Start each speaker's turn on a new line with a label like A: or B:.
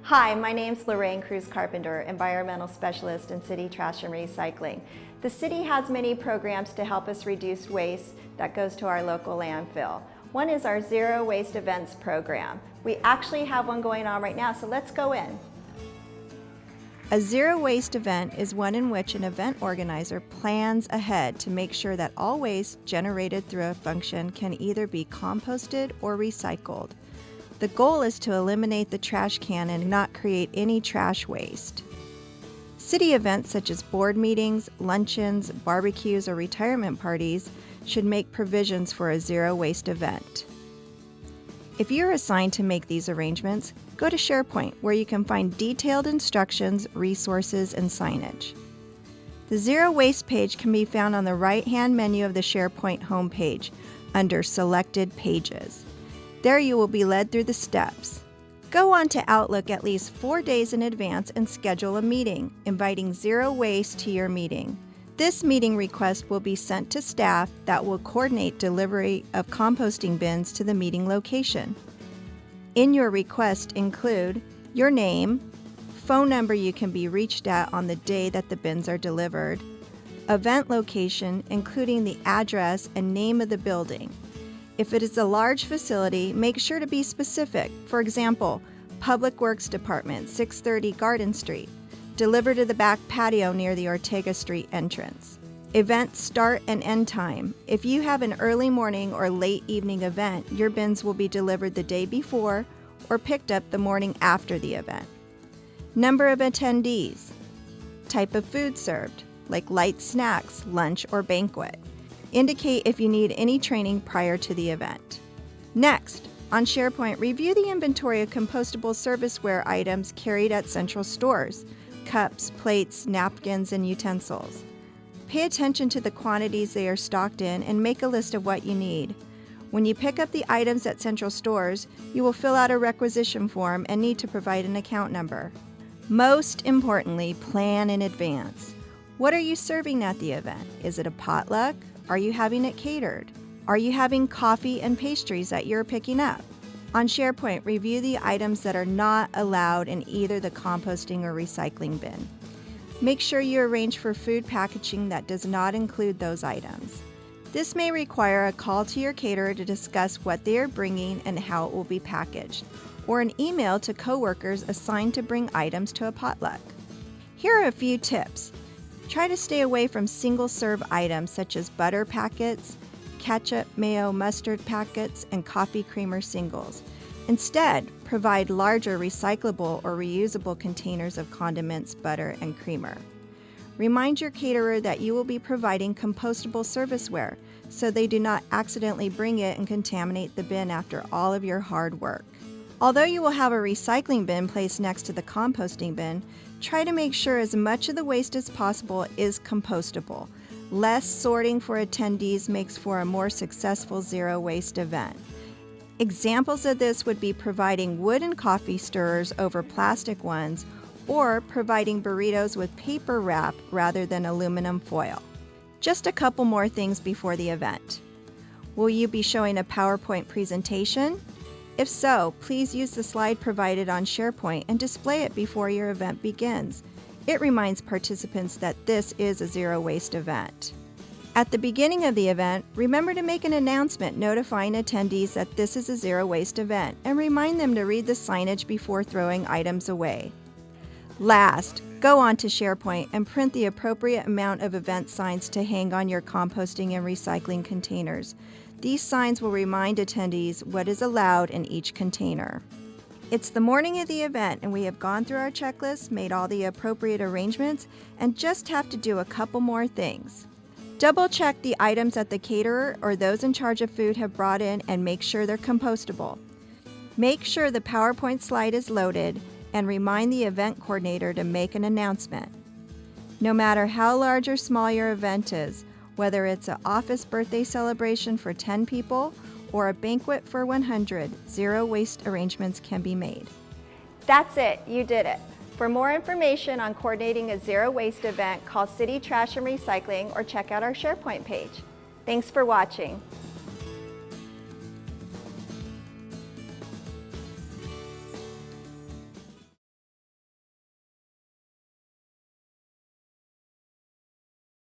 A: Hi, my name's Lorraine Cruz Carpenter, Environmental Specialist in City Trash and Recycling. The city has many programs to help us reduce waste that goes to our local landfill. One is our Zero Waste Events program. We actually have one going on right now, so let's go in. A zero waste event is one in which an event organizer plans ahead to make sure that all waste generated through a function can either be composted or recycled. The goal is to eliminate the trash can and not create any trash waste. City events such as board meetings, luncheons, barbecues, or retirement parties should make provisions for a zero waste event. If you're assigned to make these arrangements, go to SharePoint where you can find detailed instructions, resources, and signage. The Zero Waste page can be found on the right-hand menu of the SharePoint homepage under Selected Pages. There you will be led through the steps. Go on to Outlook at least 4 days in advance and schedule a meeting, inviting Zero Waste to your meeting. This meeting request will be sent to staff that will coordinate delivery of composting bins to the meeting location. In your request include your name, phone number you can be reached at on the day that the bins are delivered, event location including the address and name of the building. If it is a large facility, make sure to be specific. For example, Public Works Department, 630 Garden Street. Deliver to the back patio near the Ortega Street entrance. Event start and end time. If you have an early morning or late evening event, your bins will be delivered the day before or picked up the morning after the event. Number of attendees. Type of food served, like light snacks, lunch, or banquet. Indicate if you need any training prior to the event. Next, on SharePoint, review the inventory of compostable serviceware items carried at central stores, cups, plates, napkins, and utensils. Pay attention to the quantities they are stocked in and make a list of what you need. When you pick up the items at central stores, you will fill out a requisition form and need to provide an account number. Most importantly, plan in advance. What are you serving at the event? Is it a potluck? Are you having it catered? Are you having coffee and pastries that you're picking up? On SharePoint, review the items that are not allowed in either the composting or recycling bin. Make sure you arrange for food packaging that does not include those items. This may require a call to your caterer to discuss what they are bringing and how it will be packaged, or an email to coworkers assigned to bring items to a potluck. Here are a few tips. Try to stay away from single-serve items such as butter packets, ketchup, mayo, mustard packets, and coffee creamer singles. Instead, provide larger recyclable or reusable containers of condiments, butter, and creamer. Remind your caterer that you will be providing compostable serviceware so they do not accidentally bring it and contaminate the bin after all of your hard work. Although you will have a recycling bin placed next to the composting bin, try to make sure as much of the waste as possible is compostable. Less sorting for attendees makes for a more successful zero waste event. Examples of this would be providing wooden coffee stirrers over plastic ones or providing burritos with paper wrap rather than aluminum foil. Just a couple more things before the event. Will you be showing a PowerPoint presentation? If so, please use the slide provided on SharePoint and display it before your event begins. It reminds participants that this is a zero waste event. At the beginning of the event, remember to make an announcement notifying attendees that this is a zero waste event and remind them to read the signage before throwing items away. Last, go on to SharePoint and print the appropriate amount of event signs to hang on your composting and recycling containers. These signs will remind attendees what is allowed in each container. It's the morning of the event and we have gone through our checklist, made all the appropriate arrangements, and just have to do a couple more things. Double check the items that the caterer or those in charge of food have brought in and make sure they're compostable. Make sure the PowerPoint slide is loaded and remind the event coordinator to make an announcement. No matter how large or small your event is, whether it's an office birthday celebration for 10 people or a banquet for 100, zero waste arrangements can be made. That's it, you did it. For more information on coordinating a zero waste event, call City Trash and Recycling or check out our SharePoint page. Thanks for watching.